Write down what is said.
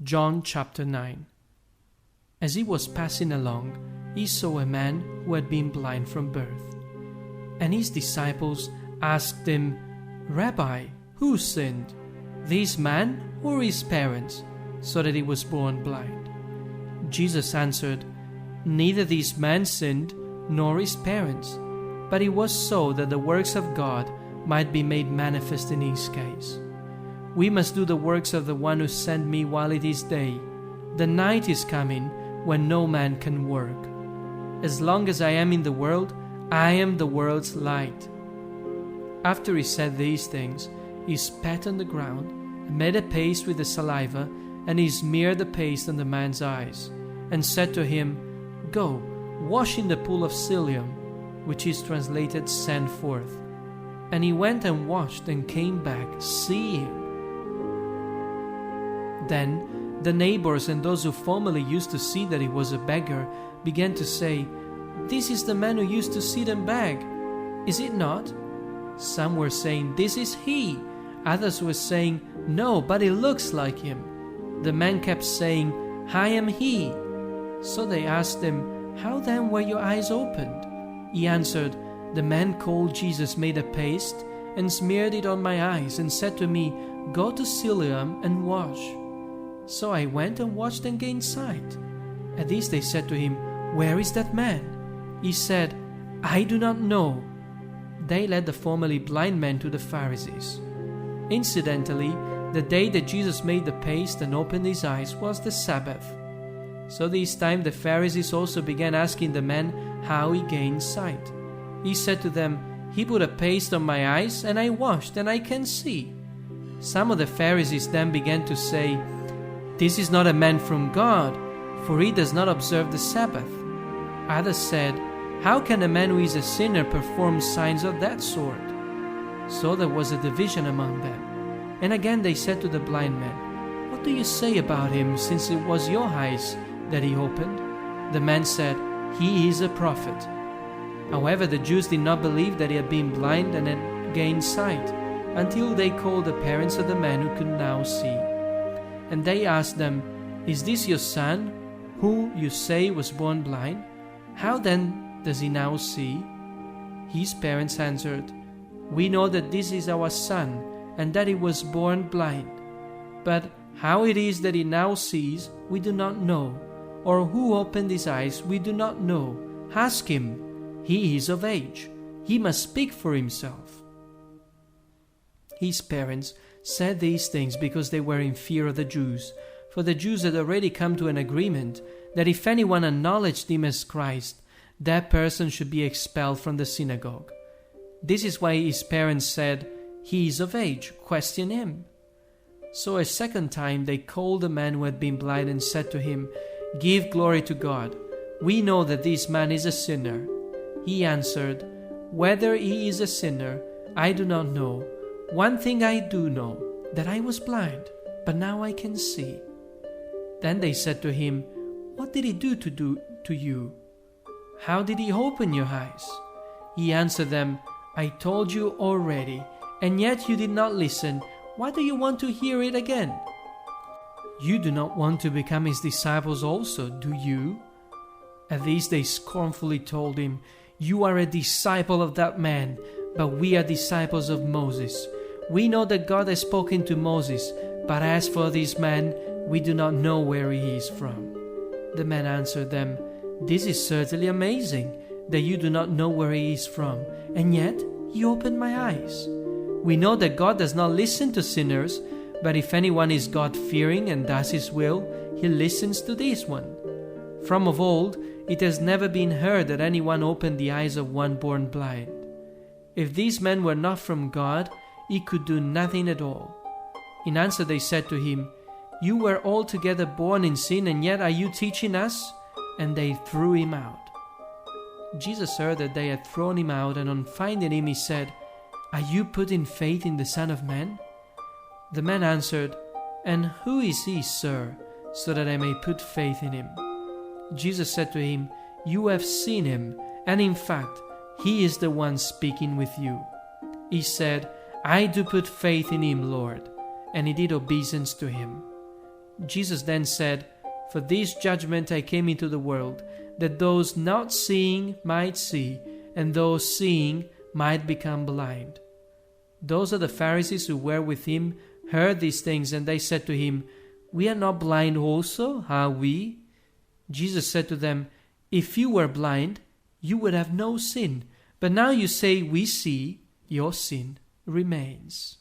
John chapter 9. As he was passing along, he saw a man who had been blind from birth. And his disciples asked him, Rabbi, who sinned, this man or his parents, so that he was born blind? Jesus answered, Neither this man sinned, nor his parents, but it was so that the works of God might be made manifest in his case. We must do the works of the one who sent me while it is day. The night is coming when no man can work. As long as I am in the world, I am the world's light. After he said these things, he spat on the ground, and made a paste with the saliva, and he smeared the paste on the man's eyes, and said to him, Go, wash in the pool of Siloam, which is translated send forth. And he went and washed and came back, seeing. Then the neighbors and those who formerly used to see that he was a beggar began to say, This is the man who used to sit and beg. Is it not? Some were saying, This is he. Others were saying, No, but he looks like him. The man kept saying, I am he. So they asked him, How then were your eyes opened? He answered, The man called Jesus made a paste and smeared it on my eyes and said to me, Go to Siloam and wash. So I went and washed and gained sight. At this they said to him, Where is that man? He said, I do not know. They led the formerly blind man to the Pharisees. Incidentally, the day that Jesus made the paste and opened his eyes was the Sabbath. So this time the Pharisees also began asking the man how he gained sight. He said to them, He put a paste on my eyes, and I washed, and I can see. Some of the Pharisees then began to say, This is not a man from God, for he does not observe the Sabbath. Others said, How can a man who is a sinner perform signs of that sort? So there was a division among them. And again they said to the blind man, What do you say about him, since it was your eyes that he opened? The man said, He is a prophet. However, the Jews did not believe that he had been blind and had gained sight, until they called the parents of the man who could now see. And they asked them, Is this your son, who you say was born blind? How then does he now see? His parents answered, We know that this is our son, and that he was born blind. But how it is that he now sees, we do not know, or who opened his eyes, we do not know. Ask him. He is of age. He must speak for himself. His parents said these things because they were in fear of the Jews, for the Jews had already come to an agreement that if anyone acknowledged him as Christ, that person should be expelled from the synagogue. This is why his parents said, He is of age, question him. So a second time they called the man who had been blind and said to him, Give glory to God. We know that this man is a sinner. He answered, Whether he is a sinner, I do not know. One thing I do know, that I was blind, but now I can see. Then they said to him, What did he do to you? How did he open your eyes? He answered them, I told you already, and yet you did not listen. Why do you want to hear it again? You do not want to become his disciples also, do you? At this they scornfully told him, You are a disciple of that man, but we are disciples of Moses. We know that God has spoken to Moses, but as for this man, we do not know where he is from. The man answered them, This is certainly amazing, that you do not know where he is from, and yet he opened my eyes. We know that God does not listen to sinners, but if anyone is God-fearing and does his will, he listens to this one. From of old, it has never been heard that anyone opened the eyes of one born blind. If these men were not from God, he could do nothing at all. In answer they said to him, You were altogether born in sin, and yet are you teaching us? And they threw him out. Jesus heard that they had thrown him out, and on finding him he said, Are you putting faith in the Son of Man? The man answered, And who is he, sir, so that I may put faith in him? Jesus said to him, You have seen him, and in fact, he is the one speaking with you. He said, I do put faith in him, Lord, and he did obeisance to him. Jesus then said, "For this judgment I came into the world, that those not seeing might see, and those seeing might become blind." Those of the Pharisees who were with him heard these things, and they said to him, "We are not blind also, are we?" Jesus said to them, "If you were blind, you would have no sin. But now you say, 'We see,' your sin remains."